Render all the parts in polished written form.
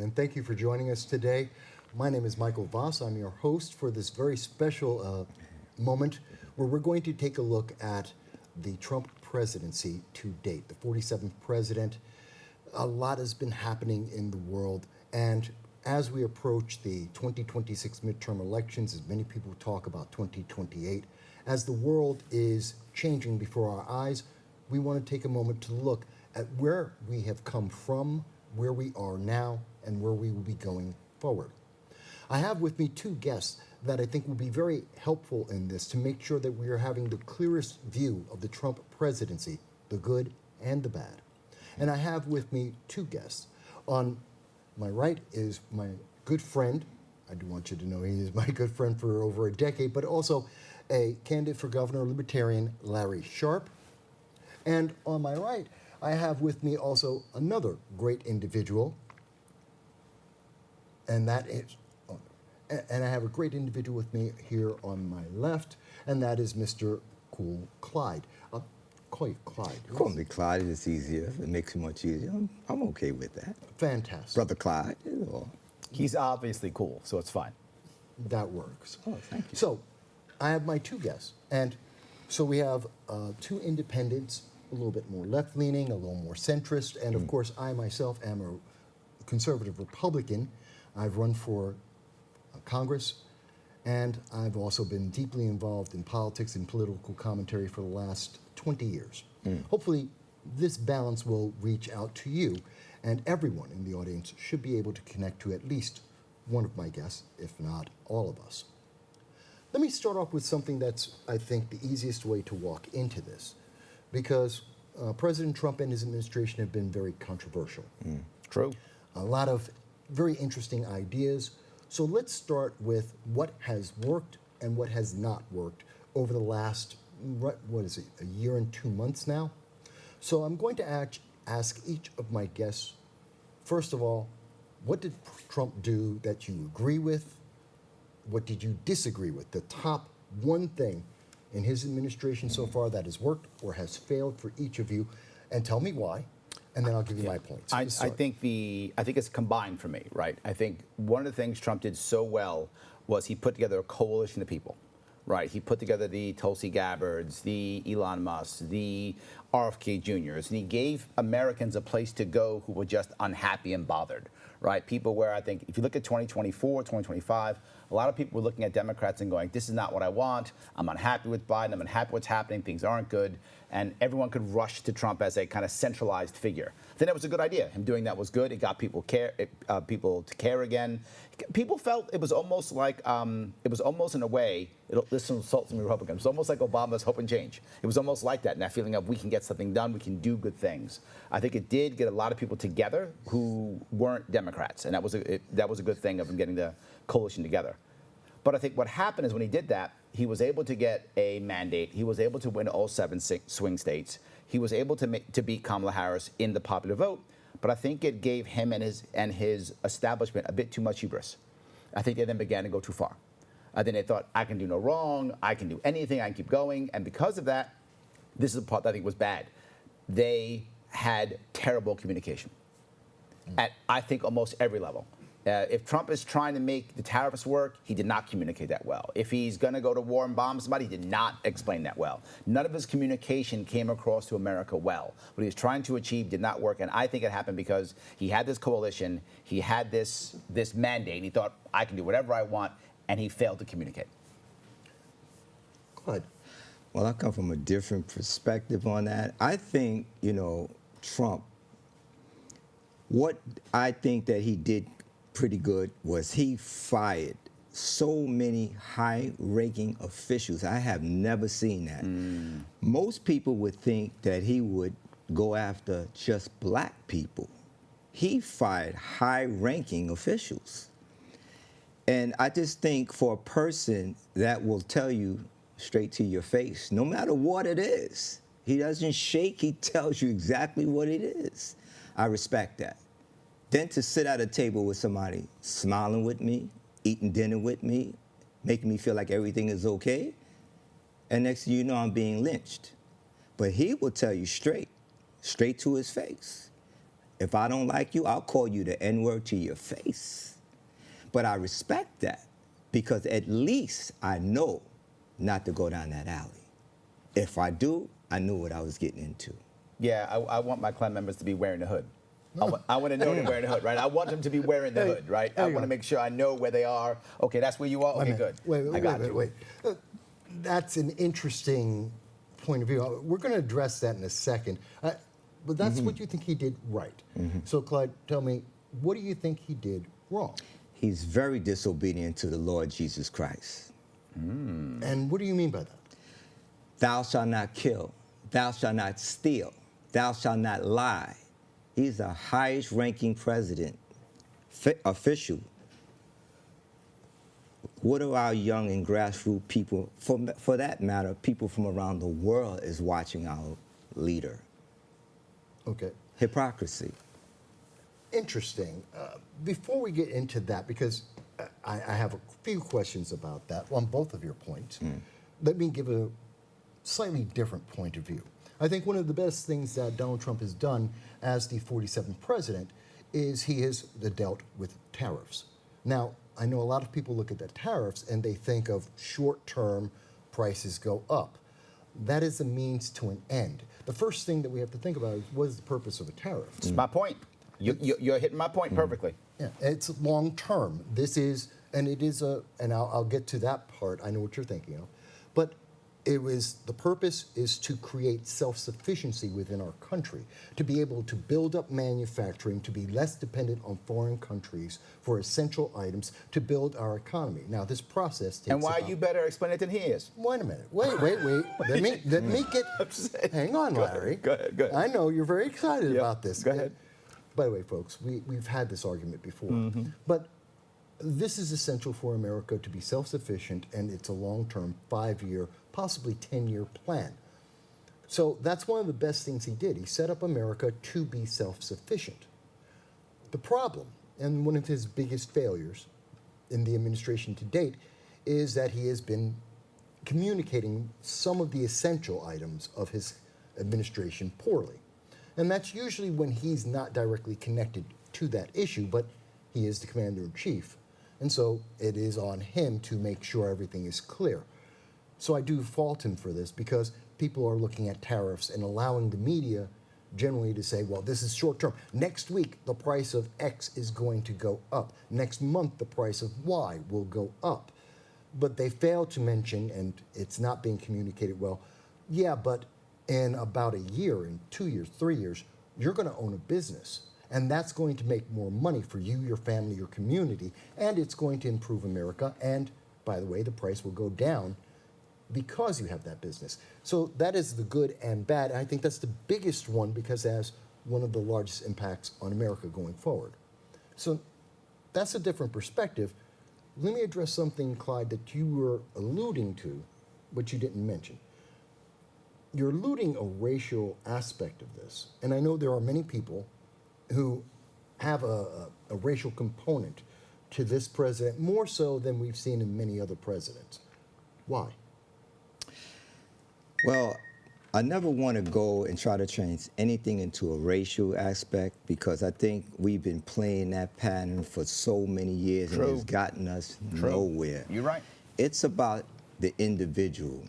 and thank you for joining us today. My name is Michael Voss. I'm your host for this very special moment where we're going to take a look at the Trump presidency to date, the 47th president. A lot has been happening in the world, and as we approach the 2026 midterm elections, as many people talk about 2028, as the world is changing before our eyes, we want to take a moment to look at where we have come from, where we are now, and where we will be going forward. I have with me two guests that I think will be very helpful in this to make sure that we are having the clearest view of the Trump presidency, the good and the bad. And I have with me two guests. On my right is my good friend. I do want you to know he is my good friend for over a decade, but also a candidate for governor, Libertarian Larry Sharpe. And on my right, I have with me also another great individual, and that is, and I have a great individual with me here on my left, and that is Mr. Cool Clyde. Call you Clyde. Call me Clyde, it's easier. It makes it much easier. I'm okay with that. Fantastic. Brother Clyde. He's obviously cool, so it's fine. That works. Oh, thank you. So, I have my two guests, and so we have two independents, a little bit more left-leaning, a little more centrist, and of course, I myself am a conservative Republican. I've run for Congress, and I've also been deeply involved in politics and political commentary for the last 20 years. Hopefully, this balance will reach out to you, and everyone in the audience should be able to connect to at least one of my guests, if not all of us. Let me start off with something that's, I think, the easiest way to walk into this, because President Trump and his administration have been very controversial. True. A lot of very interesting ideas. So let's start with what has worked and what has not worked over the last, what is it, a year and 2 months now? So I'm going to ask each of my guests, first of all, what did Trump do that you agree with? What did you disagree with? The top one thing in his administration so far that has worked or has failed for each of you, and tell me why, and then I'll give you my points. I think it's combined for me, right? I think one of the things Trump did so well was he put together a coalition of people, right? He put together the Tulsi Gabbards, the Elon Musk, the RFK Juniors, and he gave Americans a place to go who were just unhappy and bothered, right? People where I think if you look at 2024, 2025, a lot of people were looking at Democrats and going, this is not what I want. I'm unhappy with Biden. I'm unhappy with what's happening. Things aren't good. And everyone could rush to Trump as a kind of centralized figure. I think that was a good idea. Him doing that was good. It got people to care again. People felt it was almost like, in a way, this insults me Republicans. It was almost like Obama's Hope and Change. It was almost like that, and that feeling of we can get something done, we can do good things. I think it did get a lot of people together who weren't Democrats, and that was a good thing of him getting the coalition together. But I think what happened is when he did that, he was able to get a mandate. He was able to win all 7 swing states. He was able to beat Kamala Harris in the popular vote. But I think it gave him and his establishment a bit too much hubris. I think they then began to go too far. Then they thought, I can do no wrong. I can do anything. I can keep going. And because of that, this is the part that I think was bad. They had terrible communication at, I think, almost every level. If Trump is trying to make the tariffs work, he did not communicate that well. If he's going to go to war and bomb somebody, he did not explain that well. None of his communication came across to America well. What he was trying to achieve did not work, and I think it happened because he had this coalition, he had this mandate, and he thought, I can do whatever I want, and he failed to communicate. Clyde. Well, I come from a different perspective on that. I think, Trump, what I think that he did pretty good was he fired so many high-ranking officials. I have never seen that. Most people would think that he would go after just black people. He fired high-ranking officials. And I just think for a person that will tell you straight to your face, no matter what it is, he doesn't shake, he tells you exactly what it is. I respect that. Then to sit at a table with somebody smiling with me, eating dinner with me, making me feel like everything is okay, and next thing you know, I'm being lynched. But he will tell you straight to his face. If I don't like you, I'll call you the N-word to your face. But I respect that because at least I know not to go down that alley. If I do, I knew what I was getting into. Yeah, I want my clan members to be wearing the hood. I want to know they're wearing the hood, right? I want them to be wearing the hood, right? I want to make sure I know where they are. Okay, that's where you are? Okay, good. Wait. That's an interesting point of view. We're going to address that in a second. But that's what you think he did right. So, Clyde, tell me, what do you think he did wrong? He's very disobedient to the Lord Jesus Christ. And what do you mean by that? Thou shalt not kill. Thou shalt not steal. Thou shalt not lie. He's the highest ranking president, official. What are our young and grassroots people, for that matter, people from around the world is watching our leader? Okay. Hypocrisy. Interesting. Before we get into that, because I have a few questions about that on both of your points, let me give a slightly different point of view. I think one of the best things that Donald Trump has done as the 47th president is he has dealt with tariffs. Now, I know a lot of people look at the tariffs and they think of short-term prices go up. That is a means to an end. The first thing that we have to think about is what is the purpose of a tariff? That's my point. You're hitting my point perfectly. Yeah, it's long-term. This is, and it is and I'll get to that part. I know what you're thinking of. But the purpose is to create self-sufficiency within our country, to be able to build up manufacturing, to be less dependent on foreign countries for essential items, to build our economy. Now, this process takes And why about, you better explain it than he is? Wait a minute. Wait. Let me get. Hang on, Larry. Go ahead. I know you're very excited Yep, about this. go ahead. By the way, folks, we've had this argument before, but this is essential for America to be self-sufficient, and it's a long-term, 5-year, possibly 10-year plan. So that's one of the best things he did. He set up America to be self-sufficient. The problem, and one of his biggest failures in the administration to date, is that he has been communicating some of the essential items of his administration poorly. And that's usually when he's not directly connected to that issue, but he is the commander-in-chief. And so it is on him to make sure everything is clear. So I do fault him for this because people are looking at tariffs and allowing the media generally to say, well, this is short term. Next week, the price of X is going to go up. Next month, the price of Y will go up. But they fail to mention, and it's not being communicated well, yeah, but in about a year, in 2 years, 3 years, you're going to own a business. And that's going to make more money for you, your family, your community, and it's going to improve America. And by the way, the price will go down because you have that business. So that is the good and bad. And I think that's the biggest one because it has one of the largest impacts on America going forward. So that's a different perspective. Let me address something, Clyde, that you were alluding to, but you didn't mention. You're alluding a racial aspect of this. And I know there are many people who have a racial component to this president, more so than we've seen in many other presidents. Why? Well, I never want to go and try to change anything into a racial aspect because I think we've been playing that pattern for so many years and it's gotten us nowhere. You're right. It's about the individual.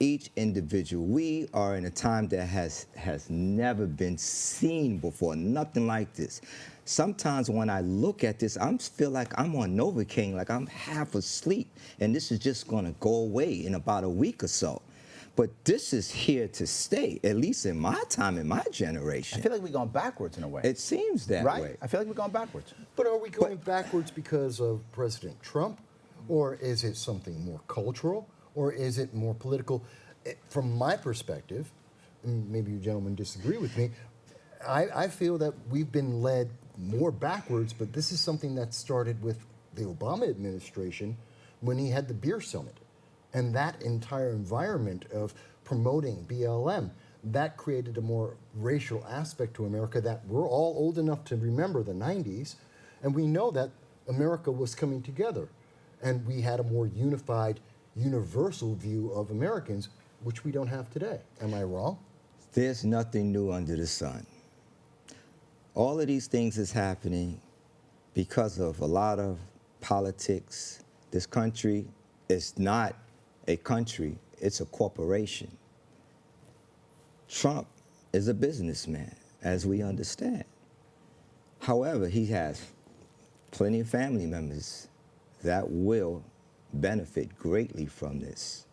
Each individual. We are in a time that has never been seen before, nothing like this. Sometimes when I look at this, I feel like I'm on Novocaine, like I'm half asleep, and this is just going to go away in about a week or so. But this is here to stay, at least in my time, in my generation. I feel like we're going backwards in a way. It seems that right? way. I feel like we're going backwards. But are we going backwards because of President Trump? Or is it something more cultural? Or is it more political? From my perspective, and maybe you gentlemen disagree with me, I feel that we've been led more backwards, but this is something that started with the Obama administration when he had the beer summit. And that entire environment of promoting BLM, that created a more racial aspect to America that we're all old enough to remember the 90s, and we know that America was coming together. And we had a more unified, universal view of Americans, which we don't have today. Am I wrong? There's nothing new under the sun. all of these things is happening because of a lot of politics. This country is not a country, it's a corporation. Trump is a businessman, as we understand. However, he has plenty of family members that will benefit greatly from this.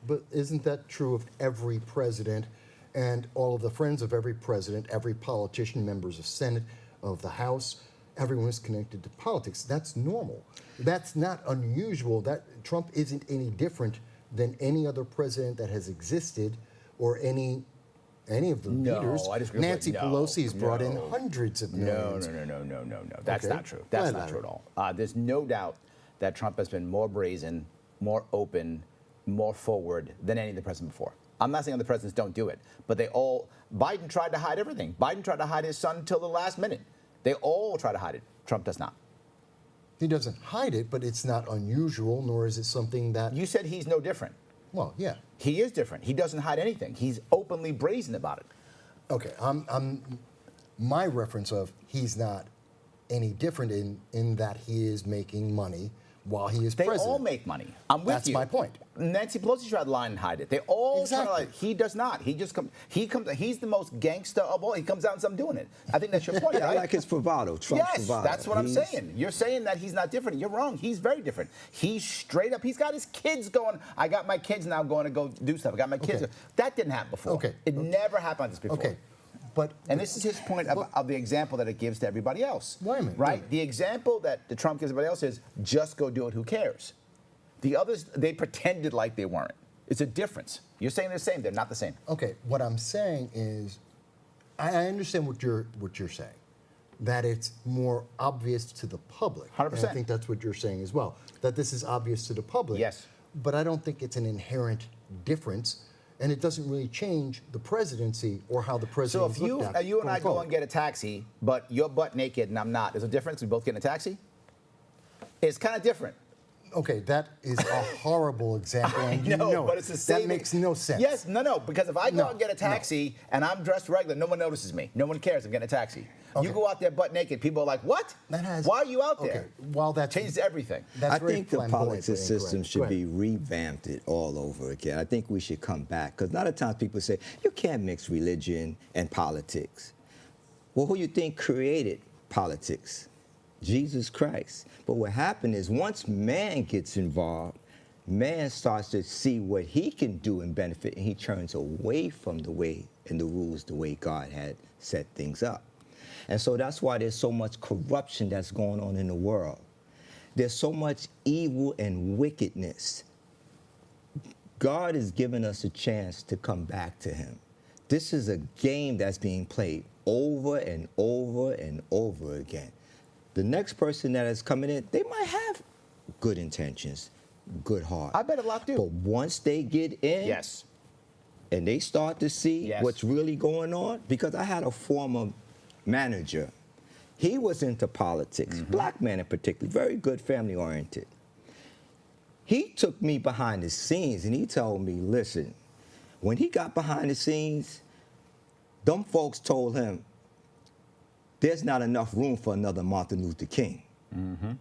But isn't that true of every president and all of the friends of every president, every politician, members of Senate, of the House? Everyone is connected to politics. That's normal. That's not unusual. That Trump isn't any different than any other president that has existed, or any of the No, leaders. I disagree with Nancy that. Pelosi has brought in No. hundreds of No, millions. no. That's Okay. not true. That's Go not ahead, true at all. There's no doubt that Trump has been more brazen, more open, more forward than any of the presidents before. I'm not saying the presidents don't do it, but Biden tried to hide everything. Biden tried to hide his son until the last minute. They all try to hide it. Trump does not. He doesn't hide it, but it's not unusual, nor is it something that. You said he's no different. Well, yeah. He is different. He doesn't hide anything. He's openly brazen about it. Okay, my reference of he's not any different in that he is making money while he is They president. all make money. I'm with That's you. my point. Nancy Pelosi tried to lie and hide it. They all try to Exactly. lie. He does not. He just comes. He's the most gangster of all. He comes out and says, I'm doing it. I think that's your point, Yeah, I right? like his bravado, Trump's Yes, bravado. that's what I'm He's- saying. You're saying that he's not different. You're wrong. He's very different. He's straight up. He's got his kids going. I got my kids now going to go do stuff. I got my kids. Okay. That didn't happen before. Okay. It never happened like this before. Okay, but And this is his point of the example that it gives to everybody else. Wait a minute, Right? wait a minute. The example that the Trump gives everybody else is just go do it, who cares? The others, they pretended like they weren't. It's a difference. You're saying they're the same, they're not the same. okay, what I'm saying is, I understand what you're saying, that it's more obvious to the public. 100%. And I think that's what you're saying as well, that this is obvious to the public. Yes. But I don't think it's an inherent difference, and it doesn't really change the presidency or how the So president if is looked at. you and I going go forward. and get a taxi, but you're butt naked and I'm not, there's a difference? We both get in a taxi? It's kind of different. Okay, that is a horrible example, and you No, know but it. it's the same. That makes no sense. Yes, no, because if I go No, out and get a taxi and I'm dressed regular, no one notices me. No one cares I'm getting a taxi. You Okay. go out there butt naked, people are like, what? That has- Why are you out Okay, there? while that's Changes everything. That's I very think the flamboyant, politics but system incorrect. should Go be ahead. revamped all over again. I think we should come back, because a lot of times people say, you can't mix religion and politics. Well, who you think created politics? Jesus Christ. But what happened is once man gets involved, man starts to see what he can do and benefit, and he turns away from the way and the rules the way God had set things up. And so that's why there's so much corruption that's going on in the world. There's so much evil and wickedness. God has given us a chance to come back to him. This is a game that's being played over and over and over again. The next person that is coming in, they might have good intentions, good heart. I bet a lot do. But once they get in, Yes. and they start to see Yes. what's really going on, because I had a former manager. He was into politics, Mm-hmm. black man in particular, very good, family oriented. He took me behind the scenes and he told me, listen, when he got behind the scenes, them folks told him, there's not enough room for another Martin Luther King. Mm-hmm.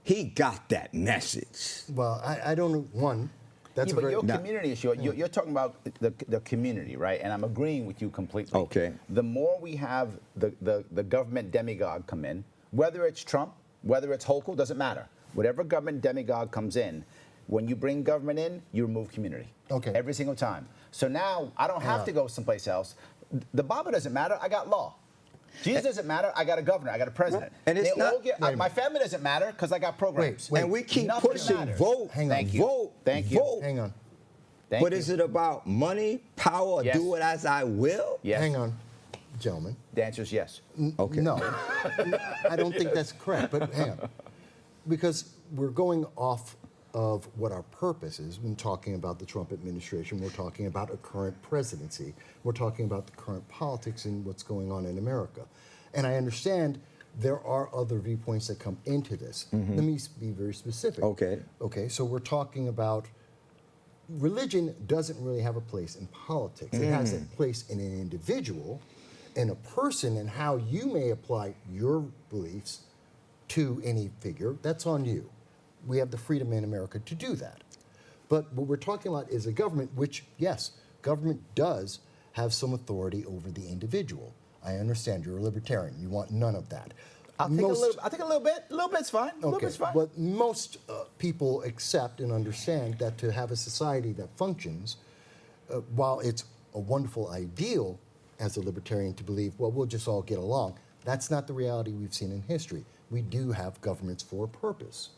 He got that message. Well, I don't know. One, that's Yeah, a but very. your No. community issue, you're talking about the community, right? And I'm agreeing with you completely. Okay. The more we have the government demagogue come in, whether it's Trump, whether it's Hochul, doesn't matter. Whatever government demagogue comes in, when you bring government in, you remove community. Okay. Every single time. So now I don't have Yeah. to go someplace else. The Bible doesn't matter. I got law. Jesus doesn't matter. I got a governor. I got a president. And it's They all not- get, wait a my family doesn't matter because I got programs. Wait. And we keep Nothing pushing matters. vote, Hang on. Thank you. vote, Thank you. vote. Hang on. Thank But you. is it about money, power, Yes. do it as I will? Yes. Hang on, gentlemen. The answer is yes. Okay. No, I don't think that's correct. But hang on, because we're going off of what our purpose is when talking about the Trump administration. We're talking about a current presidency. We're talking about the current politics and what's going on in America. And I understand there are other viewpoints that come into this. Let me be very specific. Okay. Okay, so we're talking about religion doesn't really have a place in politics. It has a place in an individual, in a person and how you may apply your beliefs to any figure, that's on you. We have the freedom in America to do that. But what we're talking about is a government which, yes, government does have some authority over the individual. I understand you're a libertarian. You want none of that. I think a little bit. A little bit's fine. A little Okay, bit's fine. but most people accept and understand that to have a society that functions, while it's a wonderful ideal as a libertarian to believe, well, we'll just all get along, that's not the reality we've seen in history. We do have governments for a purpose.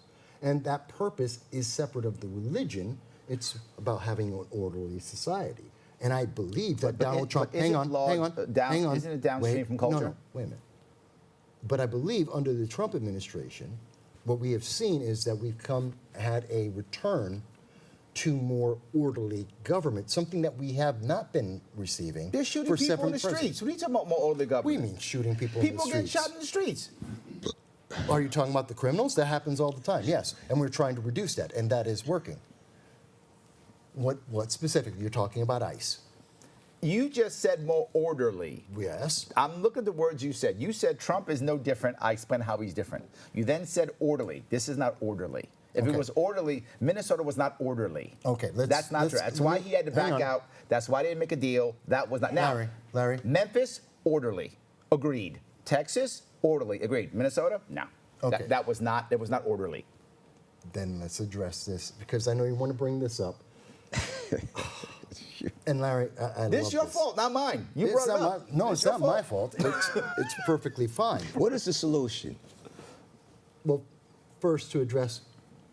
And that purpose is separate of the religion. It's about having an orderly society. And I believe that Donald Trump, hang on. Isn't it downstream from culture? No, wait a minute. But I believe under the Trump administration, what we have seen is that we've had a return to more orderly government, something that we have not been receiving. They're shooting for people several in the streets. presidents. What are you talking about more orderly government? What do you mean shooting people in the People streets? get shot in the streets. Are you talking about the criminals? That happens all the time, yes. And we're trying to reduce that, and that is working. What specifically? You're talking about ICE. You just said more orderly. Yes. I'm looking at the words you said. You said Trump is no different. I explained how he's different. You then said orderly. This is not orderly. If it was orderly, Minnesota was not orderly. Okay, that's not true. That's why he had to back out. That's why they didn't make a deal. That was not. Now, Larry. Memphis, orderly. Agreed. Texas, orderly. Agreed. Minnesota, no. Okay. That was not orderly. Then let's address this, because I know you want to bring this up. And Larry, I This love is your fault, not mine. You brought it up. No, it's not my fault. It's perfectly fine. What is the solution? Well, first to address,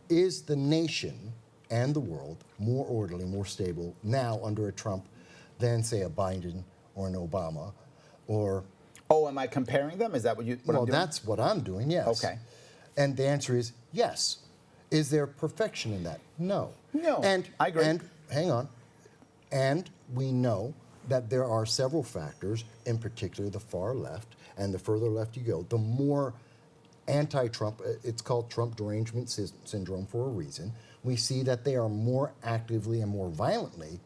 is the nation and the world more orderly, more stable now under a Trump than, say, a Biden or an Obama or... Oh, am I comparing them? Is that what I'm doing? That's what I'm doing, yes. Okay. And the answer is yes. Is there perfection in that? No. No, And I agree. And hang on. And we know that there are several factors, in particular the far left, and the further left you go, the more anti-Trump, it's called Trump derangement syndrome for a reason. We see that they are more actively and more violently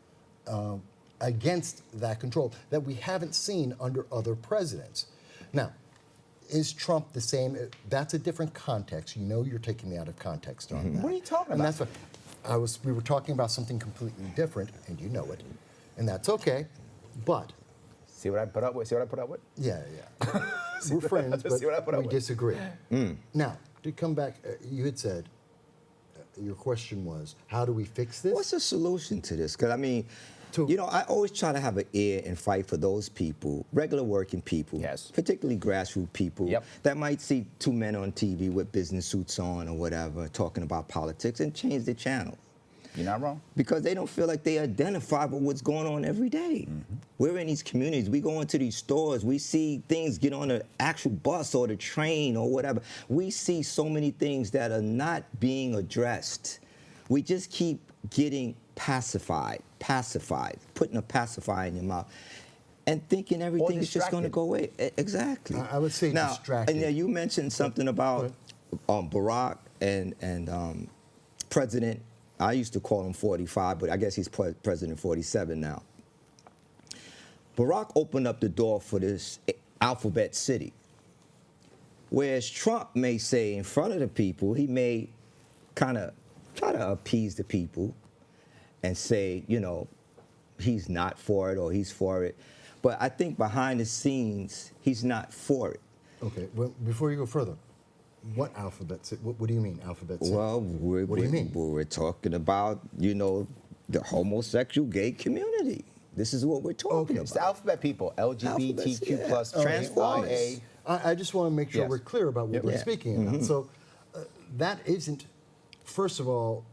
against that control that we haven't seen under other presidents. Now, is Trump the same? That's a different context. You know you're taking me out of context on that. What are you talking And about? that's what we were talking about something completely different, and you know it. And that's okay. But See what I put up with? yeah. We're friends, but See what I put up we with? disagree. Now, to come back, you had said, your question was, how do we fix this? What's the solution to this? Because, I mean, I always try to have an ear and fight for those people, regular working people, Yes. particularly grassroots people, Yep. that might see two men on TV with business suits on or whatever, talking about politics, and change the channel. You're not wrong. Because they don't feel like they identify with what's going on every day. We're in these communities. We go into these stores. We see things get on the actual bus or the train or whatever. We see so many things that are not being addressed. We just keep getting pacified, putting a pacifier in your mouth, and thinking everything is just going to go away. Exactly. I would say now, distracted. And you mentioned something about Barack and President. I used to call him 45, but I guess he's President 47 now. Barack opened up the door for this alphabet city. Whereas Trump may say in front of the people, he may kind of try to appease the people and say, he's not for it or he's for it. But I think behind the scenes, he's not for it. Okay, well, before you go further, what alphabet city? What do you mean, alphabet city? Well, what do you mean? We're talking about, the homosexual gay community. This is what we're talking It's the about. alphabet people, LGBTQ plus, Transformers. YA. I just want to make sure Yes. we're clear about what we're Yeah. speaking about. So that isn't, first of all,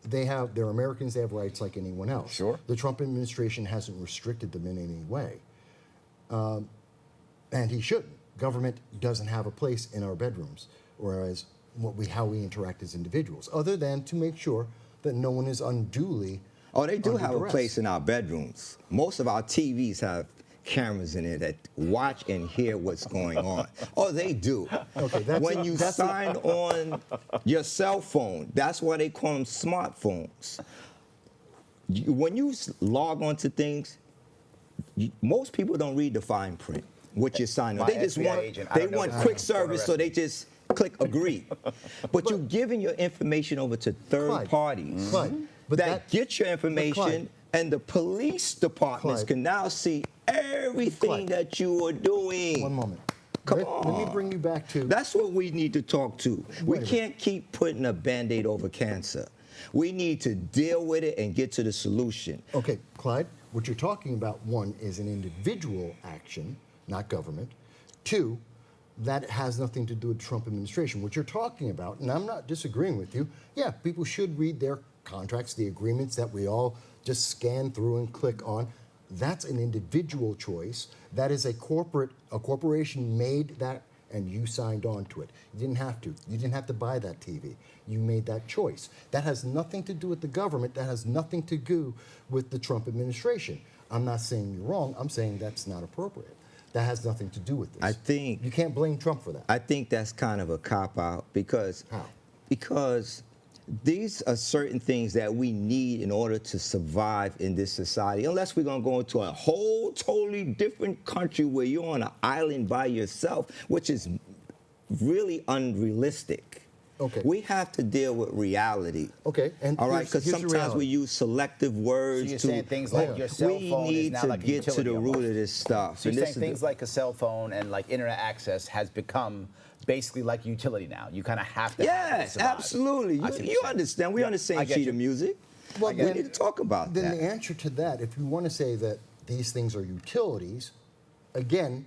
they're Americans, they have rights like anyone else. Sure. The Trump administration hasn't restricted them in any way. And he shouldn't. Government doesn't have a place in our bedrooms, or as how we interact as individuals, other than to make sure that no one is unduly Oh, they do under have a duress. place in our bedrooms. Most of our TVs have cameras in it that watch and hear what's going on. Oh, they do. Okay, when you sign on your cell phone, that's why they call them smartphones. When you log on to things, most people don't read the fine print. what you're signing. My They just FBI want agent, I they don't know want this quick man. service, so they just click agree. But you're giving your information over to third Clyde, parties Clyde, but that get your information, Clyde, and the police departments Clyde, can now see everything Clyde, that you are doing. One moment. Come Let me on. bring you back to. That's what we need to talk to. Wait We a minute. can't keep putting a Band-Aid over cancer. We need to deal with it and get to the solution. Okay, Clyde, what you're talking about, one, is an individual action, not government. Two, that has nothing to do with the Trump administration. What you're talking about, and I'm not disagreeing with you, yeah, people should read their contracts, the agreements that we all just scan through and click on. That's an individual choice. That is a corporation made that, and you signed on to it. You didn't have to. You didn't have to buy that TV. You made that choice. That has nothing to do with the government. That has nothing to do with the Trump administration. I'm not saying you're wrong. I'm saying that's not appropriate. That has nothing to do with this. I think you can't blame Trump for that. I think that's kind of a cop-out because How? because these are certain things that we need in order to survive in this society. Unless we're going to go into a whole totally different country where you're on an island by yourself, which is really unrealistic. Okay. We have to deal with reality. Okay, and all right, here's- because here's the sometimes we reality. use selective words. So you're to, saying things like your cell we phone is need now to like a get to utility the root almost. of this stuff. So And you're this saying is things the- like a cell phone and like internet access has become basically like utility now. You kind of have to. have it to Yes, survive. absolutely. I see what You you're saying. understand. We Yeah, on the I same get sheet you. of music. Well, we then- need to talk about Then that. the answer to that, if you want to say that these things are utilities, again,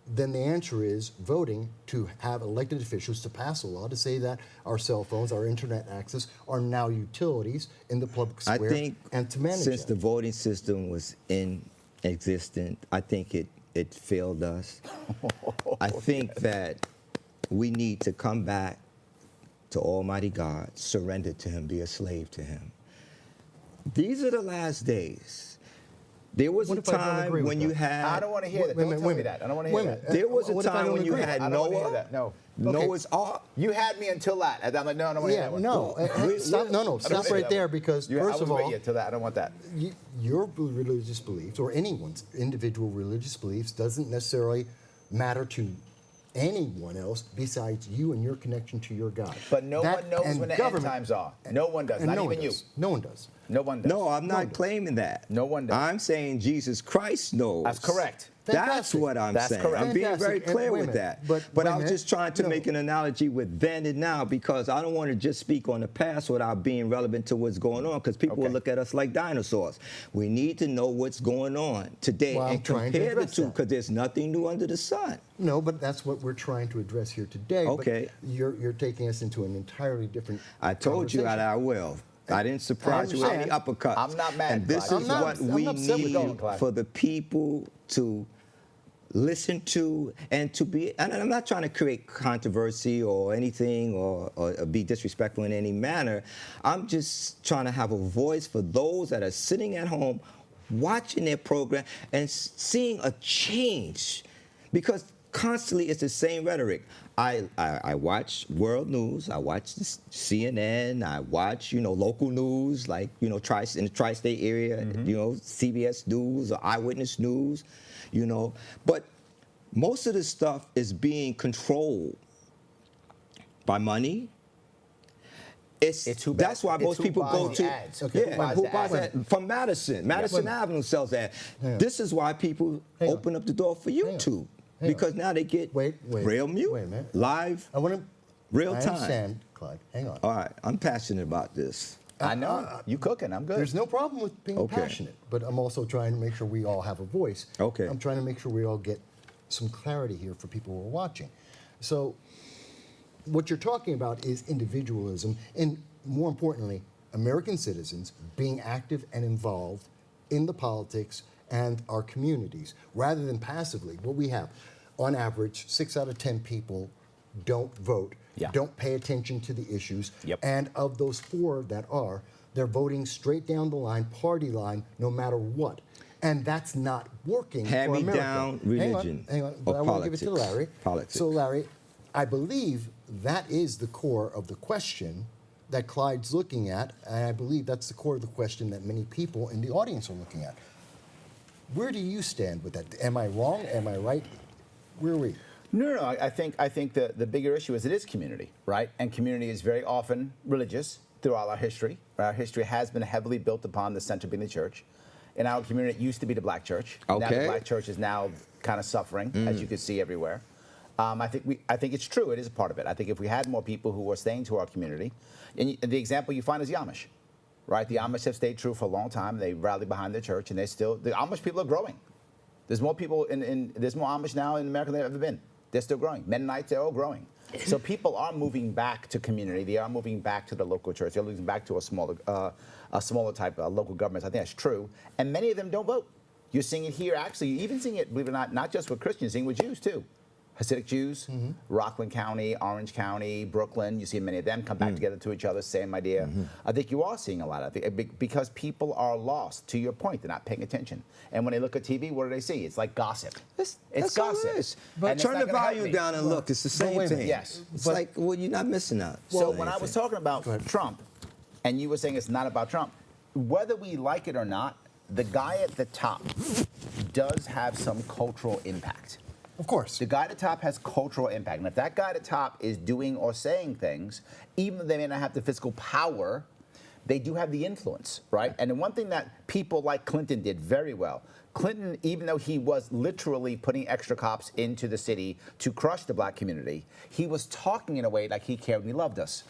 then the answer is voting to have elected officials to pass a law to say that our cell phones, our internet access are now utilities in the public I square think and to manage since that. the voting system was in existence, I think it failed us. I think that we need to come back to Almighty God, surrender to Him, be a slave to Him. These are the last days. There was What a if I don't time agree with when you that? had. I don't want to hear that. Wait a Don't minute, tell wait me a minute. that. I don't want to hear Wait a minute. that. There was a What if I time don't when you agree? had I don't want to hear Noah, that. No. Noah's Ark. You had me until that. And I'm like, no, I don't want to hear Yeah, that one. no, stop, no, I don't stop wanna hear right that there one. because I first was of all, with you till that. I don't want that. your religious beliefs or anyone's individual religious beliefs doesn't necessarily matter to anyone else besides you and your connection to your God. But no That one knows and when the government- end times are. No one does. and Not no one even you. does. No one does. No one does. No, I'm No one not does. claiming that. No one does. I'm saying Jesus Christ knows. That's correct. That's Fantastic. what I'm That's saying. correct. I'm being Fantastic. very And clear wait a with minute. that. But But wait a I was minute. just trying to No. make an analogy with then and now because I don't want to just speak on the past without being relevant to what's going on because people will Okay. look at us like dinosaurs. We need to know what's going on today Well, I'm and trying to compare the address two that. because there's nothing new under the sun. No, but that's what we're trying to address here today. Okay. But you're taking us into an entirely different I told you that conversation. I will. I didn't surprise you with any understand. uppercuts. I'm not mad, And this Clyde. is I'm not- what I'm we not upset with need you, Clyde. for the people to listen to and to be. And I'm not trying to create controversy or anything or be disrespectful in any manner. I'm just trying to have a voice for those that are sitting at home watching their program and seeing a change because constantly it's the same rhetoric. I watch world news, I watch the CNN, I watch, local news like, in the tri-state area, CBS News or Eyewitness News, But most of this stuff is being controlled by money. It's who buys- That's why it's most who people buys go the to ads. Okay, yeah, who buys the ads? that? From Madison. Madison Avenue sells that. Hang on. This is why people Hang on. open up the door for on. YouTube Hang because now they get Wait, real mute, wait a minute. live, I want to. real I time. understand, Clyde. Hang on. All right, I'm passionate about this. I know. You cooking. I'm good. There's no problem with being Okay. passionate, but I'm also trying to make sure we all have a voice. Okay. I'm trying to make sure we all get some clarity here for people who are watching. So, what you're talking about is individualism, and more importantly, American citizens being active and involved in the politics and our communities, rather than passively. What we have, on average, 6 out of 10 people don't vote, Yeah. don't pay attention to the issues, Yep. and of those 4 that are, they're voting straight down the line, party line, no matter what. And that's not working for America. Hand-me-down religion Hang on, but or I want to give it to politics. Larry. Politics. So, Larry, I believe that is the core of the question that Clyde's looking at, and I believe that's the core of the question that many people in the audience are looking at. Where do you stand with that? Am I wrong? Am I right? Where are we? No. I think the bigger issue is it is community, right? And community is very often religious throughout our history. Our history has been heavily built upon the center being the church. In our community, it used to be the black church. Now the Okay. black church is now kind of suffering, as you can see everywhere. I think it's true. It is a part of it. I think if we had more people who are staying to our community, and the example you find is the Amish, right? The Amish have stayed true for a long time. They rally behind their church, and the Amish people are growing. There's more people there's more Amish now in America than there ever been. They're still growing. Mennonites, they're all growing. So people are moving back to community. They are moving back to the local church. They're moving back to a smaller type of local governments. I think that's true. And many of them don't vote. You're seeing it here, actually. You're even seeing it, believe it or not just with Christians, seeing with Jews too. Hasidic Jews, Rockland County, Orange County, Brooklyn. You see many of them come back together to each other, same idea. I think you are seeing a lot of it because people are lost. To your point, they're not paying attention. And when they look at TV, what do they see? It's like gossip. That's all gossip. it is. And But it's turn not the gonna help volume me. down and look. It's the same wait a minute. thing. Yes. It's But- like, well, you're not missing out. So on when I was anything. talking about Trump, and you were saying it's not about Trump, whether we like it or not, the guy at the top does have some cultural impact. Of course. The guy at the top has cultural impact. And if that guy at the top is doing or saying things, even though they may not have the physical power, they do have the influence, right? And the one thing that people like Clinton did very well, Clinton, even though he was literally putting extra cops into the city to crush the black community, he was talking in a way like he cared and he loved us.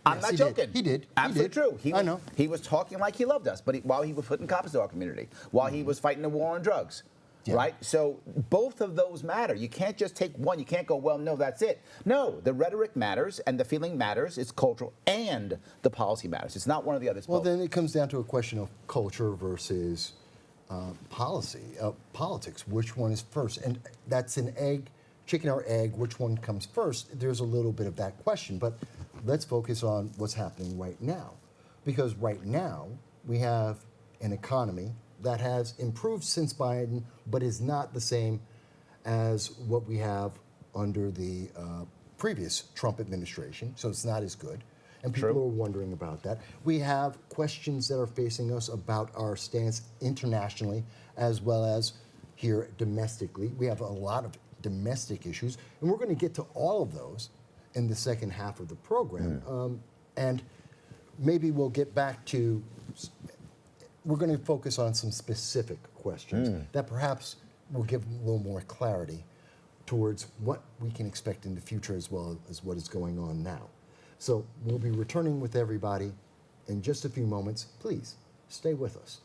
I'm Yes, not he did. joking. He did. He Absolutely did. true. I know. He was talking like he loved us, but while he was putting cops to our community, while he was fighting the war on drugs. Yeah. Right? So both of those matter. You can't just take one. You can't go, well, no, that's it. No, the rhetoric matters and the feeling matters. It's cultural and the policy matters. It's not one or the other. It's Well, both. then it comes down to a question of culture versus policy, politics. Which one is first? And that's an egg, chicken or egg. Which one comes first? There's a little bit of that question. But let's focus on what's happening right now. Because right now, we have an economy that has improved since Biden, but is not the same as what we have under the previous Trump administration. So it's not as good. And people True. are wondering about that. We have questions that are facing us about our stance internationally as well as here domestically. We have a lot of domestic issues, and we're going to get to all of those in the second half of the program. And maybe we'll get back to, we're going to focus on some specific questions that perhaps will give a little more clarity towards what we can expect in the future as well as what is going on now. So we'll be returning with everybody in just a few moments. Please stay with us.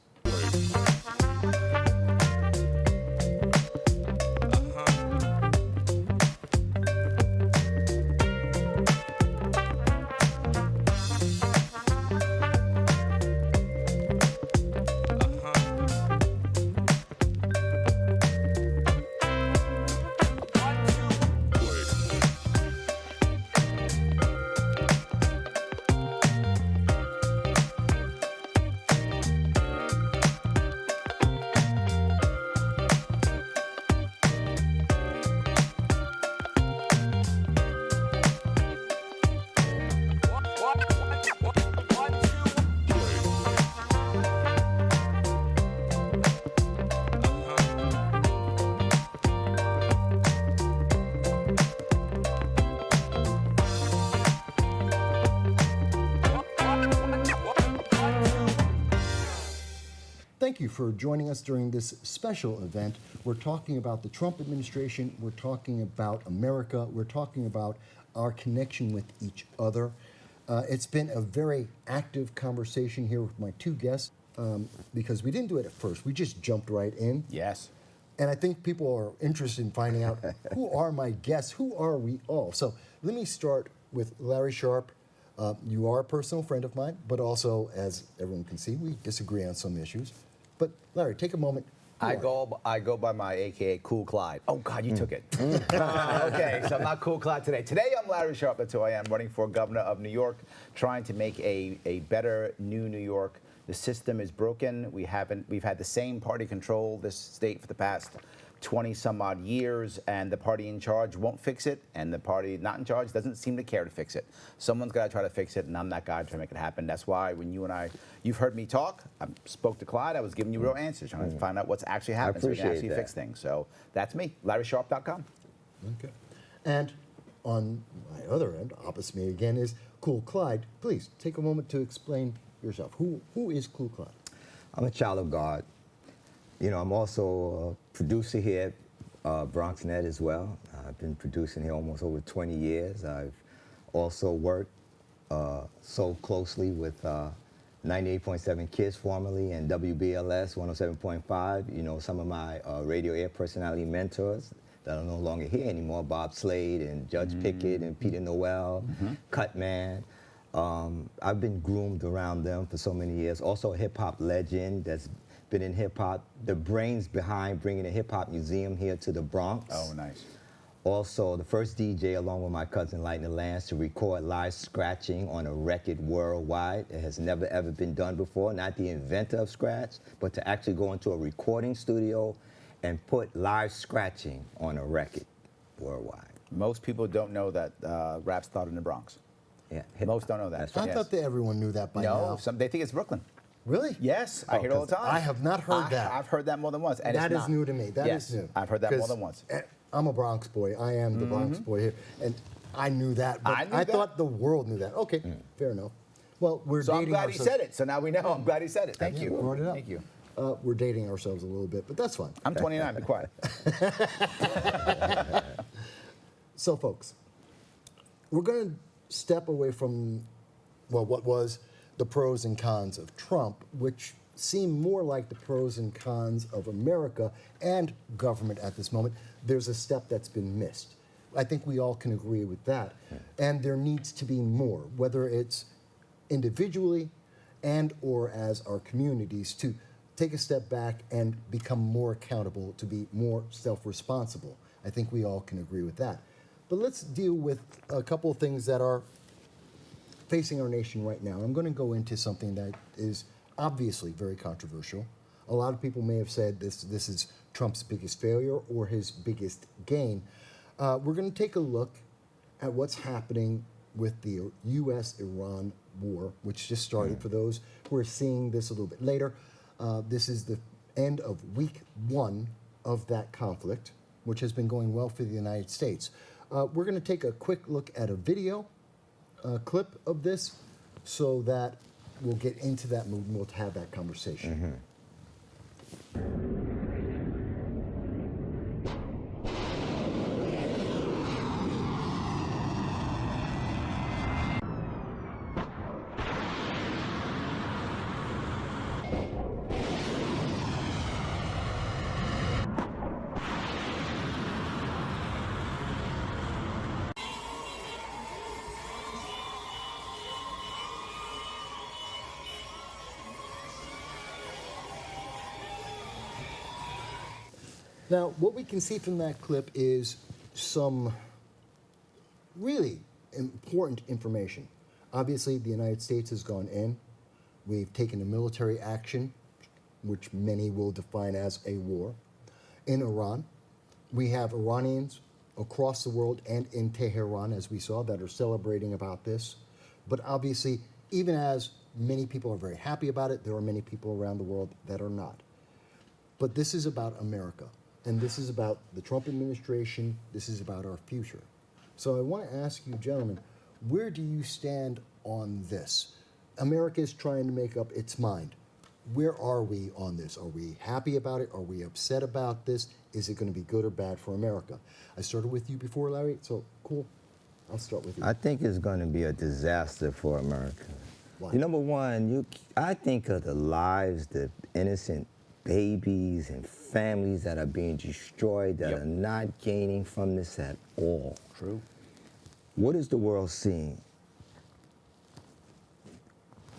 Thank you for joining us during this special event. We're talking about the Trump administration. We're talking about America. We're talking about our connection with each other. It's been a very active conversation here with my two guests because we didn't do it at first. We just jumped right in. Yes. And I think people are interested in finding out who are my guests, who are we all. So let me start with Larry Sharp. You are a personal friend of mine, but also, as everyone can see, we disagree on some issues. But Larry, take a moment. Who I are you? go by my AKA Cool Clyde. Oh God, you took it. Okay, so I'm not Cool Clyde today. Today I'm Larry Sharp. That's who I am, running for governor of New York, trying to make a better new New York. The system is broken. We've had the same party control this state for the past 20 some odd years, and the party in charge won't fix it, and the party not in charge doesn't seem to care to fix it. Someone's got to try to fix it, and I'm that guy trying to make it happen. That's why when you've heard me talk, I spoke to Clyde, I was giving you real answers, trying to find out what's actually happening so we can appreciate actually that. fix things. So that's me, LarrySharp.com. Okay. And on my other end, opposite me again, is Cool Clyde. Please take a moment to explain yourself. Who is Cool Clyde? I'm a child of God. You know, I'm also a producer here at BronxNet as well. I've been producing here almost over 20 years. I've also worked so closely with 98.7 KISS formerly and WBLS 107.5. You know, some of my radio air personality mentors that are no longer here anymore, Bob Slade and Judge Pickett and Peter Noel, Cutman. I've been groomed around them for so many years. Also a hip-hop legend that's been in hip-hop, the brains behind bringing a hip-hop museum here to the Bronx. Oh, nice. Also, the first DJ, along with my cousin Lightning Lance, to record live scratching on a record worldwide. It has never, ever been done before. Not the inventor of scratch, but to actually go into a recording studio and put live scratching on a record worldwide. Most people don't know that rap started in the Bronx. Yeah, Most don't know that. That's I right. thought that everyone knew that by now. No, they think it's Brooklyn. Really? Yes, I hear it all the time. I have not heard that. I've heard that more than once. And That it's is not. new to me. That Yes, is new. I've heard that more 'Cause, than once. I'm a Bronx boy. I am the Bronx boy here. And I knew that, but I knew I that. thought the world knew that. Okay, fair enough. Well, we're So I'm dating glad he ourselves. said it. So now we know. I'm glad he said it. Thank Yeah, you. we brought it up. Thank you. We're dating ourselves a little bit, but that's fine. I'm 29. Be quiet. So, folks, we're going to step away from, well, what was the pros and cons of Trump, which seem more like the pros and cons of America and government at this moment. There's a step that's been missed. I think we all can agree with that. And there needs to be more, whether it's individually and or as our communities, to take a step back and become more accountable, to be more self-responsible. I think we all can agree with that. But let's deal with a couple of things that are facing our nation right now. I'm going to go into something that is obviously very controversial. A lot of people may have said this is Trump's biggest failure or his biggest gain. We're going to take a look at what's happening with the U.S.-Iran war, which just started. For those who are seeing this a little bit later, this is the end of week 1 of that conflict, which has been going well for the United States. We're going to take a quick look at a video clip of this so that we'll get into that mood and we'll have that conversation. Now, what we can see from that clip is some really important information. Obviously, the United States has gone in. We've taken a military action, which many will define as a war, in Iran. We have Iranians across the world and in Tehran, as we saw, that are celebrating about this. But obviously, even as many people are very happy about it, there are many people around the world that are not. But this is about America. And this is about the Trump administration. This is about our future. So I want to ask you, gentlemen, where do you stand on this? America is trying to make up its mind. Where are we on this? Are we happy about it? Are we upset about this? Is it going to be good or bad for America? I started with you before, Larry, so cool. I'll start with you. I think it's going to be a disaster for America. Why? Number one, I think of the lives, the innocent babies and families that are being destroyed, that Yep. are not gaining from this at all. True. What is the world seeing?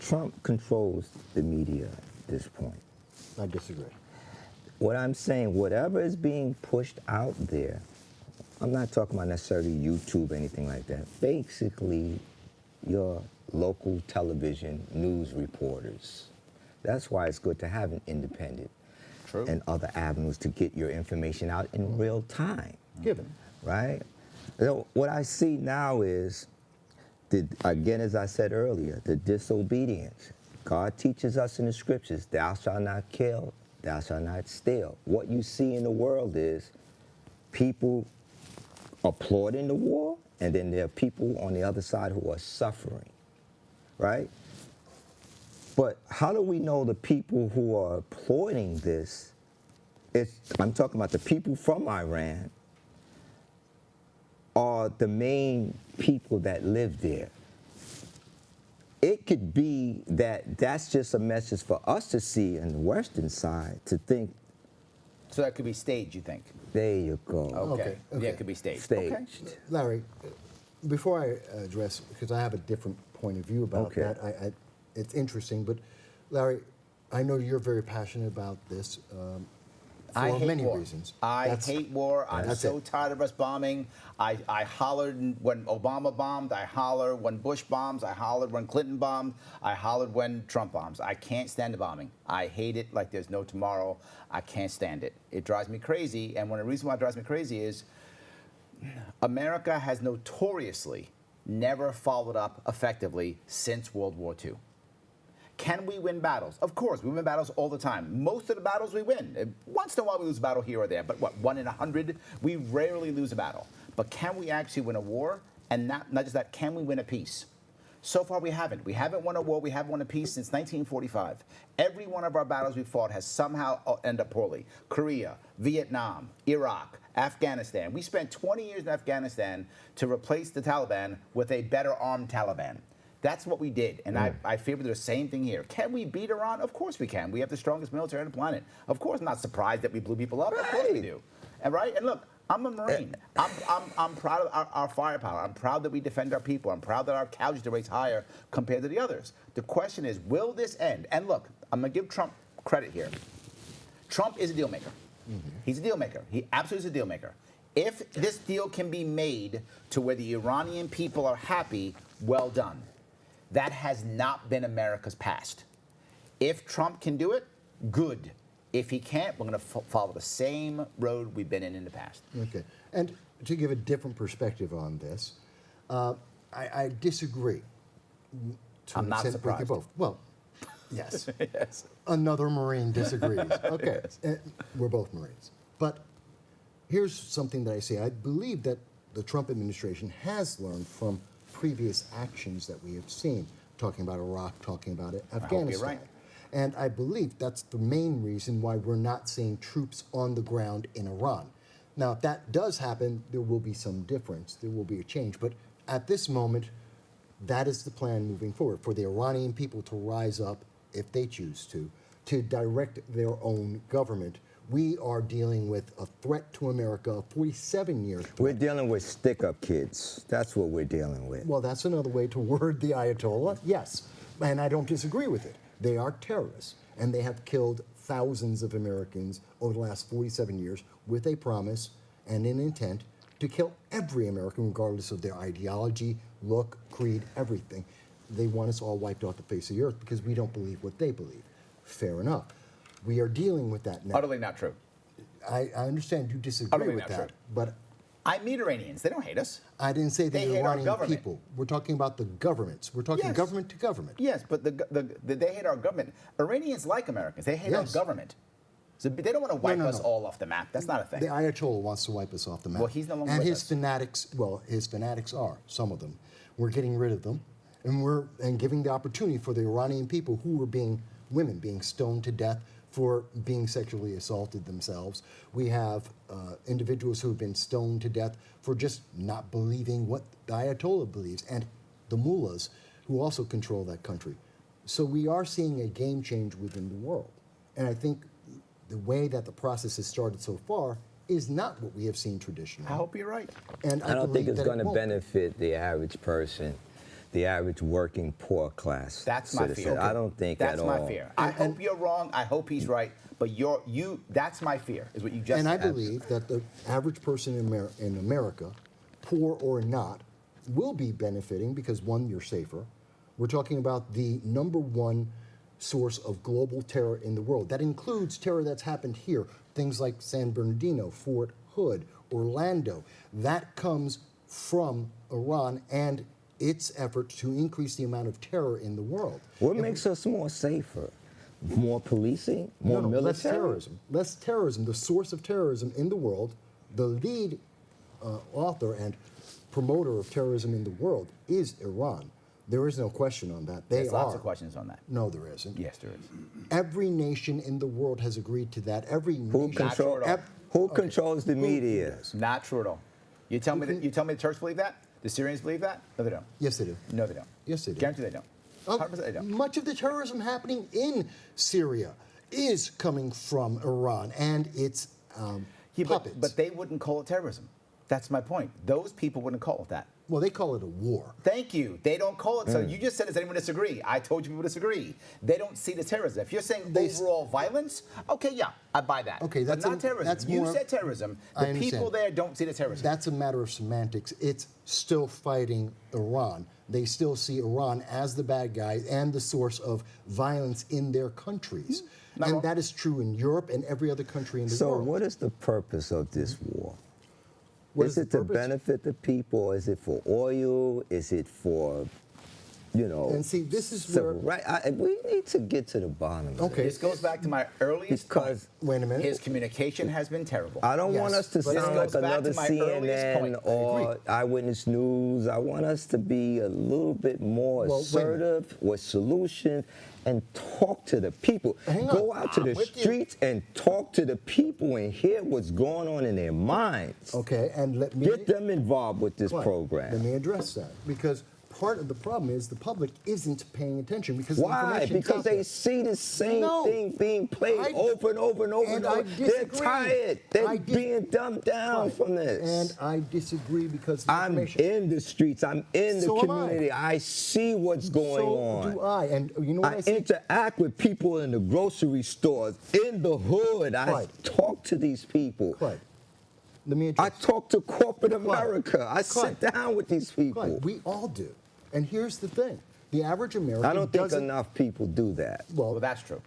Trump controls the media at this point. I disagree. What I'm saying, whatever is being pushed out there, I'm not talking about necessarily YouTube, anything like that. Basically, your local television news reporters. That's why it's good to have an independent. True. and other avenues to get your information out in real time, Given. right? You know, what I see now is, again, as I said earlier, the disobedience. God teaches us in the scriptures, thou shalt not kill, thou shalt not steal. What you see in the world is people applauding the war, and then there are people on the other side who are suffering, right? But how do we know the people who are applauding this? I'm talking about the people from Iran are the main people that live there. It could be that that's just a message for us to see on the Western side to think, So that could be staged, you think? there you go. Okay. Okay. Yeah, it could be staged. Staged. Okay. Larry, before I address, because I have a different point of view about Okay. that, it's interesting, but Larry, I know you're very passionate about this for I hate many war. reasons. I That's- hate war. I'm that's so it. tired of us bombing. I hollered when Obama bombed. I holler when Bush bombs. I hollered when Clinton bombed. I hollered when Trump bombs. I can't stand the bombing. I hate it like there's no tomorrow. I can't stand it. It drives me crazy. And one of the reasons why it drives me crazy is America has notoriously never followed up effectively since World War II. Can we win battles? Of course, we win battles all the time. Most of the battles we win. Once in a while we lose a battle here or there, but what, 1 in 100? We rarely lose a battle. But can we actually win a war? And not just that, can we win a peace? So far we haven't. We haven't won a war, we haven't won a peace since 1945. Every one of our battles we fought has somehow ended up poorly. Korea, Vietnam, Iraq, Afghanistan. We spent 20 years in Afghanistan to replace the Taliban with a better armed Taliban. That's what we did, and I fear the same thing here. Can we beat Iran? Of course we can. We have the strongest military on the planet. Of course, I'm not surprised that we blew people up. Of course we do. And right? And look, I'm a Marine. I'm proud of our firepower. I'm proud that we defend our people. I'm proud that our casualty rate's higher compared to the others. The question is, will this end? And look, I'm going to give Trump credit here. Trump is a deal maker. He's a deal maker. He absolutely is a deal maker. If this deal can be made to where the Iranian people are happy, well done. That has not been America's past. If Trump can do it, good. If he can't, we're going to follow the same road we've been in the past. Okay. And to give a different perspective on this, I disagree. To I'm an not extent with you surprised. both. Well, yes. Yes. Another Marine disagrees. Okay. We're both Marines. But here's something that I say. I believe that the Trump administration has learned from previous actions that we have seen, talking about Iraq, talking about Afghanistan. hope you're right. And I believe that's the main reason why we're not seeing troops on the ground in Iran. Now, if that does happen, there will be some difference. There will be a change. But at this moment, that is the plan moving forward, for the Iranian people to rise up, if they choose to direct their own government. We are dealing with a threat to America, 47 years. We're dealing with stick-up kids. That's what we're dealing with. Well, that's another way to word the Ayatollah, yes. And I don't disagree with it. They are terrorists, and they have killed thousands of Americans over the last 47 years with a promise and an intent to kill every American, regardless of their ideology, look, creed, everything. They want us all wiped off the face of the earth because we don't believe what they believe. Fair enough. We are dealing with that now. Utterly not true. I understand you disagree Utterly with not that, true. but I meet Iranians. They don't hate us. I didn't say They the hate our Iranian government. people. We're talking about the governments. We're talking Yes. government to government. Yes, but they hate our government. Iranians like Americans. They hate Yes. our government. So they don't want to wipe no, us no. all off the map. That's not a thing. The Ayatollah wants to wipe us off the map. Well, he's no longer and with his us. fanatics. Well, his fanatics are some of them. We're getting rid of them, and giving the opportunity for the Iranian people who were women being stoned to death for being sexually assaulted themselves. We have individuals who have been stoned to death for just not believing what the Ayatollah believes, and the mullahs who also control that country. So we are seeing a game change within the world, and I think the way that the process has started so far is not what we have seen traditionally. I hope you're right. And I don't think believe it's that going to won't. benefit the average person, the average working poor class That's my citizen. fear. I don't think That's at my all. fear. I hope you're wrong. I hope he's right. But that's my fear, is what you just And I said. believe that the average person in America, poor or not, will be benefiting because, one, you're safer. We're talking about the number one source of global terror in the world. That includes terror that's happened here, things like San Bernardino, Fort Hood, Orlando. That comes from Iran and its effort to increase the amount of terror in the world. What makes us more safer? More policing? More No, military? less terrorism. Less terrorism. The source of terrorism in the world, the lead author and promoter of terrorism in the world is Iran. There is no question on that. There's They lots are. of questions on that. No, there isn't. Yes, there is. Every nation in the world has agreed to that. Every Who, nation. control, Natural. who controls the media? does? Not true at all. You tell me that the Turks believe that? The Syrians believe that? No, they don't. Yes, they do. No, they don't. Yes, they do. Guarantee they don't. 100% they don't. Much of the terrorism happening in Syria is coming from Iran and its Yeah, puppets. but they wouldn't call it terrorism. That's my point. Those people wouldn't call it that. well, they call it a war. Thank you. They don't call it. So you just said, does anyone disagree? I told you people disagree. They don't see the terrorism. If you're saying overall violence, okay, yeah, I buy that. Okay, but that's not terrorism. that's You more- said terrorism. I The people understand. there don't see the terrorism. That's a matter of semantics. It's still fighting Iran. They still see Iran as the bad guy and the source of violence in their countries. Not And wrong. that is true in Europe and every other country in the So world. what is the purpose of this war? What is is the it to purpose? benefit the people? Is it for oil? Is it for, And see, this is civil where- right? We need to get to the bottom of Okay. this. This goes back to my earliest Because- point. Wait a minute. His communication has been terrible. I don't Yes, want us to but this sound like goes back another to my earliest CNN point. I or agree. Eyewitness News. I want us to be a little bit more Well, wait a minute. assertive with solutions and talk to the people. Hang on. Go out to I'm the with you. streets and talk to the people and hear what's going on in their minds. Okay, and let me Get them involved with this Right. program. Let me address that because part of the problem is the public isn't paying attention because the Why? information's Because out they there. see the same No. thing being played I- over and over and over and and I over. They're disagree. tired. They're I dis- being dumbed down Right. from this. And I disagree because the I'm information. in the streets. I'm in the So am I. community. I see what's going so on. do I. And you know what I, I say? interact with people in the grocery stores, in the hood. I Right. talk to these people. Right. Let me I address. talk to corporate Right. America. I Right. sit down with these people. Right. We all do. And here's the thing: the average American I don't think doesn't. enough people do that. Well, that's true.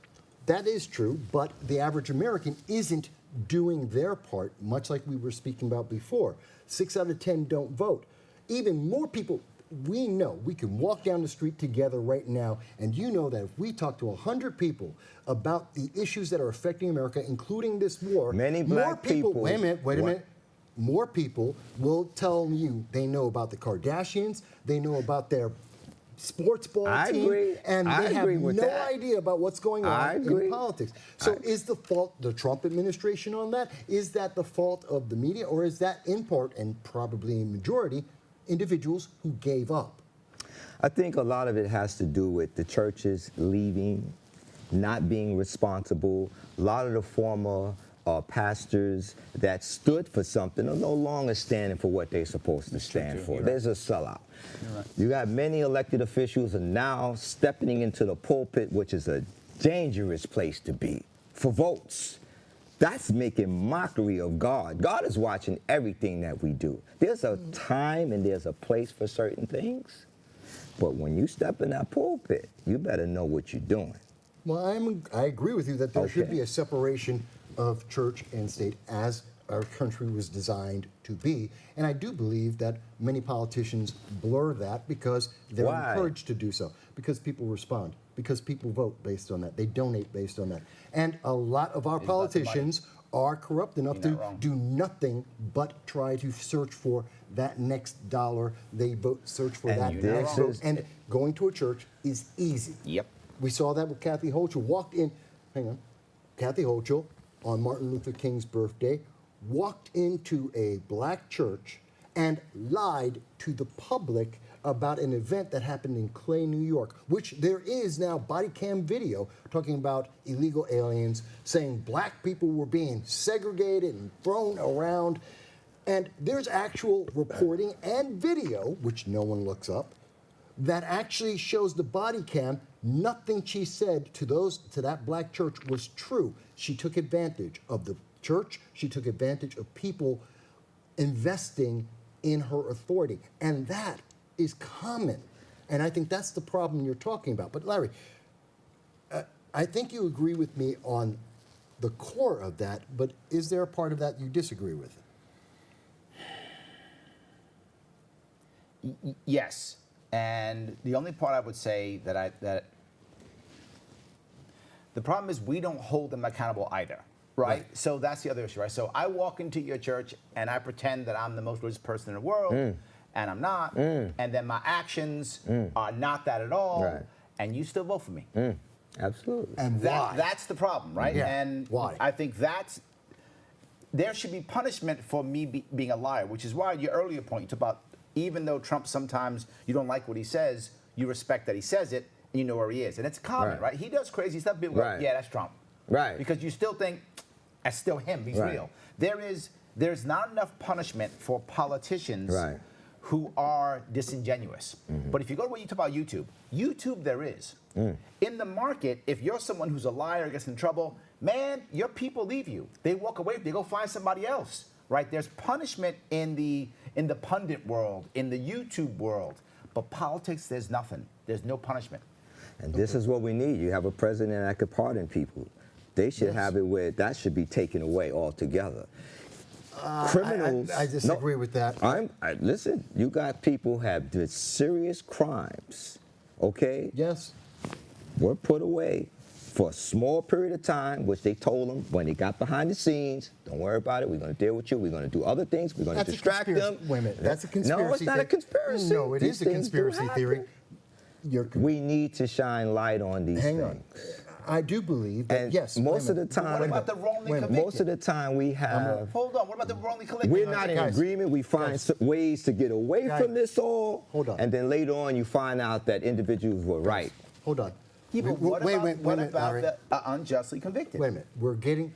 That is true, but the average American isn't doing their part, much like we were speaking about before. 6 out of 10 don't vote. Even more people, we know, we can walk down the street together right now, and you know that if we talk to 100 people about the issues that are affecting America, including this war, Many more black people- wait a minute, What? more people will tell you they know about the Kardashians, they know about their sports ball I team, agree. and I they have agree with no that. idea about what's going I on agree. in politics. So is the fault the Trump administration on that? Is that the fault of the media, or is that in part, and probably a majority, individuals who gave up? I think a lot of it has to do with the churches leaving, not being responsible. A lot of the former pastors that stood for something are no longer standing for what they're supposed to stand for. There's a sellout. You got many elected officials are now stepping into the pulpit, which is a dangerous place to be, for votes. That's making mockery of God. God is watching everything that we do. There's a time and there's a place for certain things. But when you step in that pulpit, you better know what you're doing. Well, I agree with you that there should Okay. be a separation of church and state as our country was designed to be. And I do believe that many politicians blur that because they're Why? encouraged to do so. Because people respond. Because people vote based on that. They donate based on that. And a lot of our It's about the money. politicians are corrupt enough You're to not wrong. do nothing but try to search for that next dollar. They vote, search for And that this next vote. is- And going to a church is easy. Yep. We saw that with Kathy Hochul. Walked in, hang on, Kathy Hochul on Martin Luther King's birthday, walked into a black church and lied to the public about an event that happened in Clay, New York, which there is now body cam video talking about illegal aliens, saying black people were being segregated and thrown around. And there's actual reporting and video, which no one looks up, that actually shows the body cam. Nothing she said to that black church was true. She took advantage of the church. She took advantage of people investing in her authority. And that is common. And I think that's the problem you're talking about. But Larry, I think you agree with me on the core of that, but is there a part of that you disagree with? Yes, and the only part I would say that the problem is we don't hold them accountable either, right? So that's the other issue, right? So I walk into your church and I pretend that I'm the most religious person in the world, and I'm not, and then my actions are not that at all, Right. and you still vote for me. Absolutely. And why? That's the problem, right? Yeah. And Why? I think there should be punishment for me being a liar, which is why your earlier point you talked about, even though Trump sometimes you don't like what he says, you respect that he says it, and you know where he is. And it's common, right? He does crazy stuff, people go, Right. yeah, that's Trump. Right. Because you still think, that's still him, he's Right. real. There's not enough punishment for politicians Right. who are disingenuous. But if you go to what you talk about YouTube there is. In the market, if you're someone who's a liar, gets in trouble, man, your people leave you. They walk away, they go find somebody else, right? There's punishment in the pundit world, in the YouTube world. But politics, there's nothing. There's no punishment. And this is what we need. You have a president that could pardon people. They should have it where that should be taken away altogether. Criminals. I disagree with that. Listen, you got people who have did serious crimes, okay? Yes. Were put away for a small period of time, which they told them when they got behind the scenes, don't worry about it, we're going to deal with you, we're going to do other things, we're going to distract them. Wait a minute, that's a conspiracy. No, it's not a conspiracy. No, it is a These things do conspiracy theory. happen. We need to shine light on these Hang things. on. I do believe that, And yes. most of wait a the minute. time, What about the wrongly convicted? most of the time we have, Hold on, what about the wrongly convicted? we're not in Guys, agreement. We find ways to get away Guys, from this all. hold on. And then later on, you find out that individuals were right. Hold on. Yeah, but Wait, what wait, about, wait, what wait, about Larry. the unjustly convicted? Wait a minute.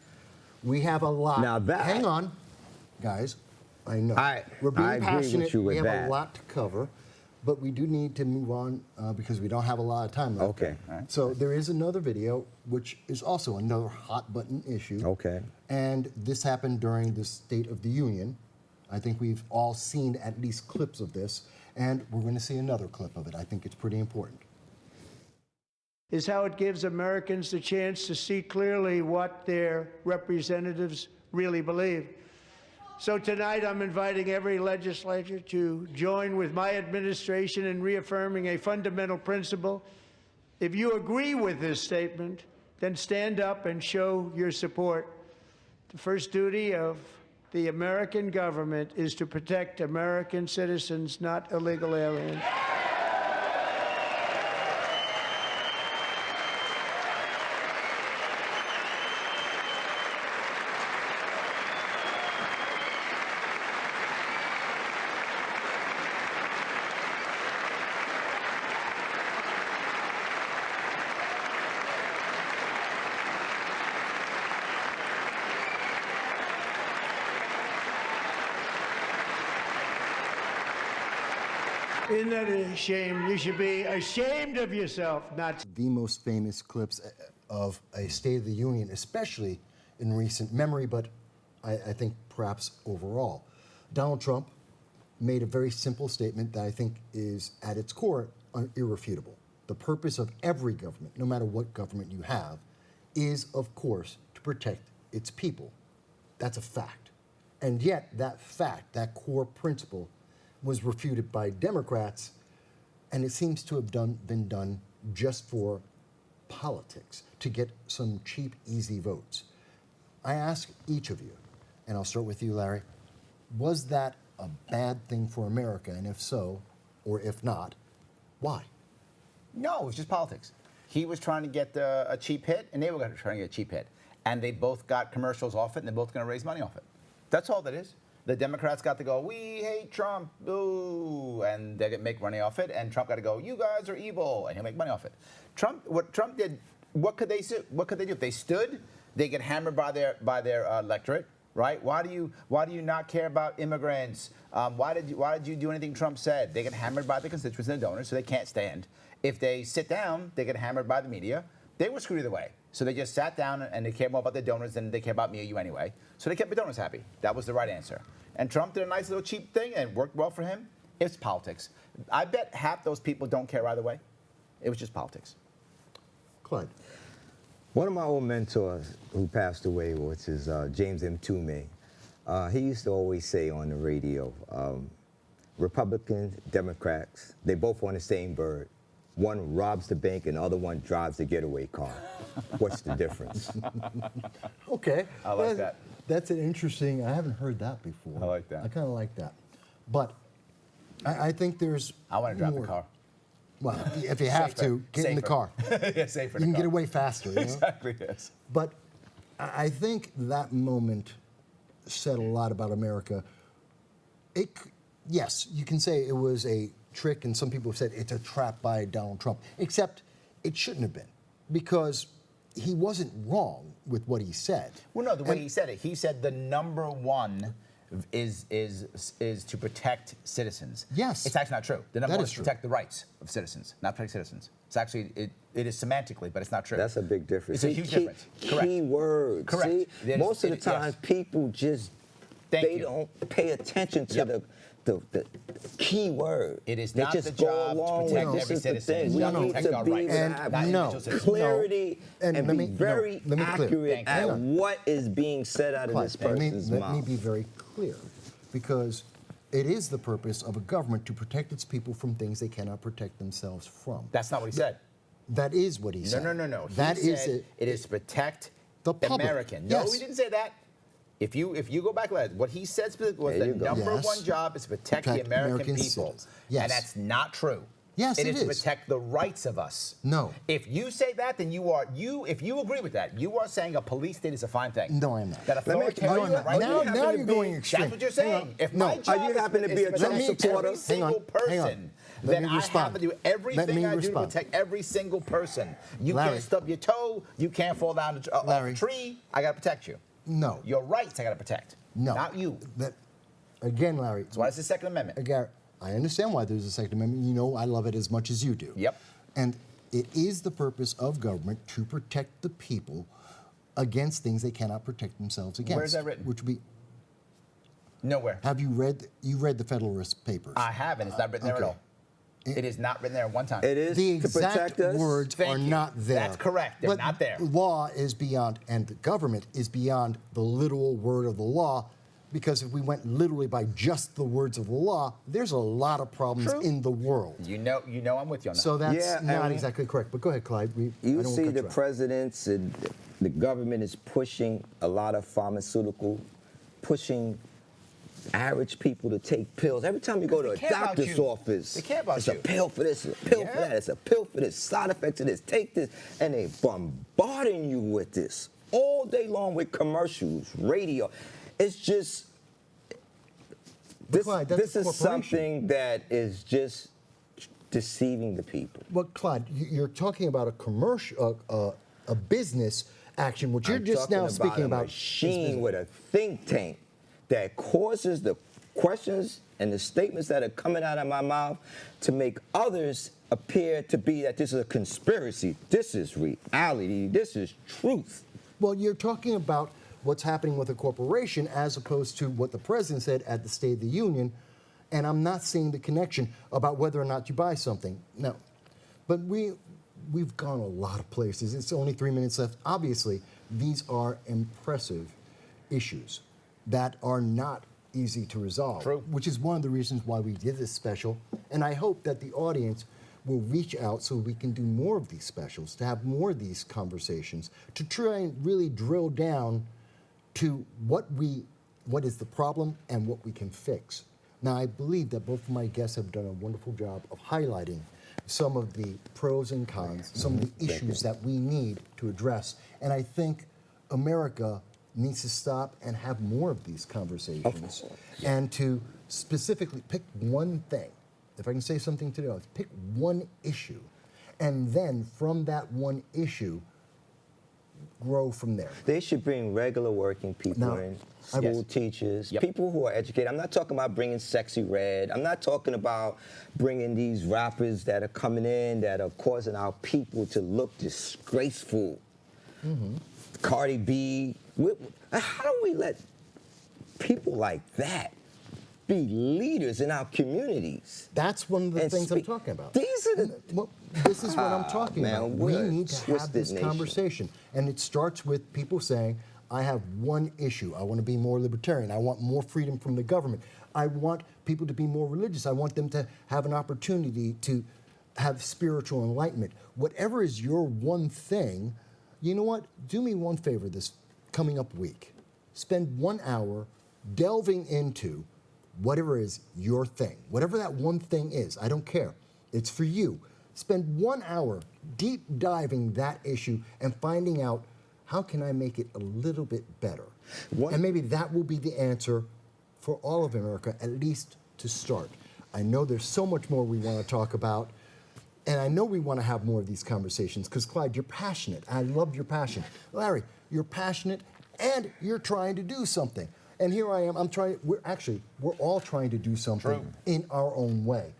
We have a lot. Now that- Hang on, guys. I know. We're being I agree with passionate. you with we have that. a lot to cover, but we do need to move on because we don't have a lot of time left. Okay. So there is another video, which is also another hot button issue. Okay. And this happened during the State of the Union. I think we've all seen at least clips of this, and we're going to see another clip of it. I think it's pretty important. Is how it gives Americans the chance to see clearly what their representatives really believe. So tonight I'm inviting every legislator to join with my administration in reaffirming a fundamental principle. If you agree with this statement, then stand up and show your support. The first duty of the American government is to protect American citizens, not illegal aliens. Isn't that a shame? You should be ashamed of yourself, not. The most famous clips of a State of the Union, especially in recent memory, but I think perhaps overall. Donald Trump made a very simple statement that I think is at its core irrefutable. The purpose of every government, no matter what government you have, is, of course, to protect its people. That's a fact. And yet, that fact, that core principle, was refuted by Democrats, and it seems to have been done just for politics, to get some cheap, easy votes. I ask each of you, and I'll start with you, Larry, was that a bad thing for America? And if so, or if not, why? No, it was just politics. He was trying to get a cheap hit, and they were trying to get a cheap hit. And they both got commercials off it, and they're both going to raise money off it. That's all that is. The Democrats got to go, we hate Trump, boo, and they make money off it. And Trump got to go, you guys are evil, and he'll make money off it. What Trump did, what could they do? If they stood, they get hammered by their electorate, right? Why do you not care about immigrants? Why did you do anything Trump said? They get hammered by the constituents and the donors, so they can't stand. If they sit down, they get hammered by the media. They were screwed either way. So they just sat down and they care more about the donors than they care about me or you anyway. So they kept the donors happy. That was the right answer. And Trump did a nice little cheap thing and it worked well for him. It's politics. I bet half those people don't care either way. It was just politics. Clyde. One of my old mentors who passed away, which is James M. Toomey, he used to always say on the radio, Republicans, Democrats, they both on the same bird. One robs the bank and the other one drives the getaway car. What's the difference? Okay. I like that. That's an interesting, I haven't heard that before. I like that. I kind of like that. But I think there's I want to drive more. the car. Well, if you have to, get in the Safer. car. Yeah, safer. You can get away faster. You know? Exactly. Yes. But I think that moment said a lot about America. Yes, you can say it was a trick, and some people have said it's a trap by Donald Trump, except it shouldn't have been, because he wasn't wrong with what he said. Well, no, the way he said it, he said the number one is to protect citizens. Yes. It's actually not true. The number That one is is to true. protect the rights of citizens, not protect citizens. It's actually, it is semantically, but it's not true. That's a big difference. It's a huge difference. Correct. Key words. Correct. See, It is- most of the it- time, yes. people just Thank they you. don't pay attention to Yep. the key word. It is they not just the go job to along protect with every this is the citizen. thing. It's We not to need protect to our be rights, And not have no, individual citizens. clarity And and let be me- no, very let me be clear. accurate Thank you. at what is being said out of this Let me, person's let mouth. me be very clear, because it is the purpose of a government to protect its people from things they cannot protect themselves from. That's not what he said. That is what he No, said. no. That He is said it. it is to protect The public. American. No, Yes. he didn't say that. If you go back, what he said specifically was There the you go. number Yes. one job is to protect the Protect American American people. citizens. Yes. And that's not true. Yes, it it is to is. protect the rights of us. No. If you say that, then if you agree with that, you are saying a police state is a fine thing. No, I'm not. That Let me- authoritarian no, no, right now, you now happen to you're be- going extreme. That's what you're Hang on. saying. If No. my job you happen to is be a to Trump protect supporter? every single Hang on. person, Let then me I have respond. to do Let everything me I do to respond. protect every single person. You Larry. can't stub your toe. You can't fall down off a Larry. tree. I got to protect you. No. Your rights I got to protect. No. Not you. Again, Larry. That's why it's the Second Amendment. Again, I understand why there's a Second Amendment. You know I love it as much as you do. Yep. And it is the purpose of government to protect the people against things they cannot protect themselves against. Where's that written? Which would be, Nowhere. have you read the Federalist Papers? I haven't. It's not written there at okay. all. It is not written there one time. It is The to exact protect us. words Thank are you. not there. That's correct. They're But not there. Law is beyond, and the government is beyond the literal word of the law, because if we went literally by just the words of the law, there's a lot of problems True. in the world. You know I'm with you on that. So that's Yeah, not and exactly correct. But go ahead, Clyde. I You don't wanna see cut the you off. presidents and the government is pushing a lot of pharmaceutical, pushing average people to take pills. Every time you go to They a care about doctor's you. office, They care about it's you. a pill for this, it's a pill for Yeah. that, it's a pill for this, side effects of this, take this, and they bombarding you with this all day long with commercials, radio. It's just Clyde, that's this a is corporation. something that is just deceiving the people. Well, Clyde, you're talking about a commercial, a business action, which you're I'm just talking now speaking a about. machine with a think tank that causes the questions and the statements that are coming out of my mouth to make others appear to be that this is a conspiracy. This is reality. This is truth. Well, you're talking about what's happening with a corporation as opposed to what the president said at the State of the Union, and I'm not seeing the connection about whether or not you buy something. No, but we've gone a lot of places. It's only 3 minutes left. Obviously, these are impressive issues that are not easy to resolve. True. Which is one of the reasons why we did this special, and I hope that the audience will reach out so we can do more of these specials, to have more of these conversations, to try and really drill down to what is the problem and what we can fix. Now, I believe that both of my guests have done a wonderful job of highlighting some of the pros and cons, some of the issues that we need to address. And I think America needs to stop and have more of these conversations and to specifically pick one thing. If I can say something today, pick one issue, and then from that one issue, grow from there. They should bring regular working people Now, in, I- school Yes. teachers, Yep. people who are educated. I'm not talking about bringing Sexy Red. I'm not talking about bringing these rappers that are coming in that are causing our people to look disgraceful. Cardi B. How do we let people like that be leaders in our communities. That's one of the And things I'm speak- talking about. These are the Well, this is what I'm talking man, about. We we're a need to have twisted this nation. conversation. And it starts with people saying, I have one issue. I want to be more libertarian. I want more freedom from the government. I want people to be more religious. I want them to have an opportunity to have spiritual enlightenment. Whatever is your one thing, you know what? Do me one favor this coming up week. Spend 1 hour delving into whatever is your thing. Whatever that one thing is, I don't care. It's for you. Spend 1 hour deep diving that issue and finding out how can I make it a little bit better. And maybe that will be the answer for all of America, at least to start. I know there's so much more we want to talk about, and I know we want to have more of these conversations because, Clyde, you're passionate. I love your passion. Larry, you're passionate and you're trying to do something. And here I am, we're all trying to do something in our own way.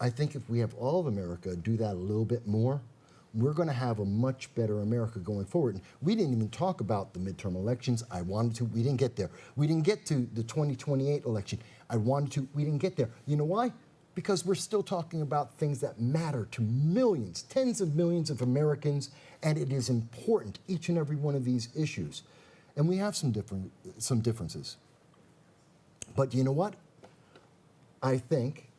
I think if we have all of America do that a little bit more, we're going to have a much better America going forward. And we didn't even talk about the midterm elections. I wanted to. We didn't get there. We didn't get to the 2028 election. I wanted to. We didn't get there. You know why? Because we're still talking about things that matter to millions, tens of millions of Americans, and it is important, each and every one of these issues. And we have some differences. But you know what? I think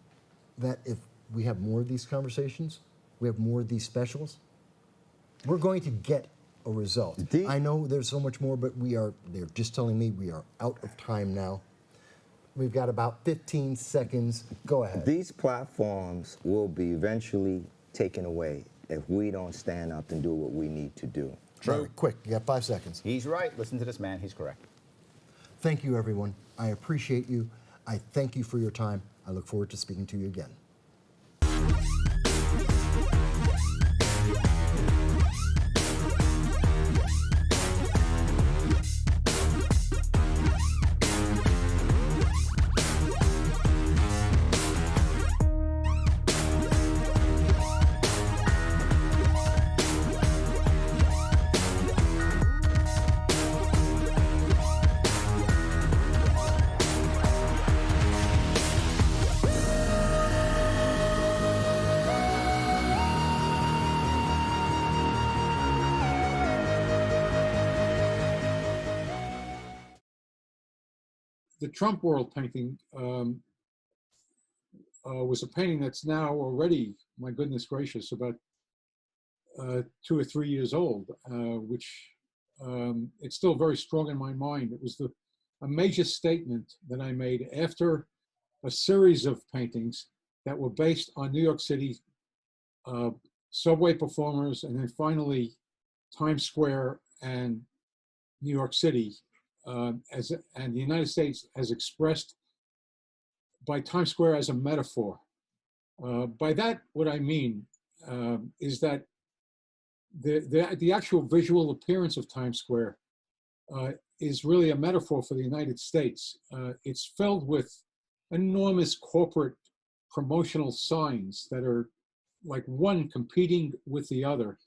that if we have more of these conversations, we have more of these specials, we're going to get a result. I know there's so much more, but they're just telling me we are out of time now. We've got about 15 seconds. Go ahead. These platforms will be eventually taken away if we don't stand up and do what we need to do. Larry, quick, you got 5 seconds. He's right. Listen to this man. He's correct. Thank you, everyone. I appreciate you. I thank you for your time. I look forward to speaking to you again. The Trump world painting was a painting that's now already, my goodness gracious, about 2 or 3 years old, which it's still very strong in my mind. It was a major statement that I made after a series of paintings that were based on New York City subway performers, and then finally Times Square and New York City. And the United States has expressed by Times Square as a metaphor. By that, what I mean is that the actual visual appearance of Times Square is really a metaphor for the United States. It's filled with enormous corporate promotional signs that are like one competing with the other.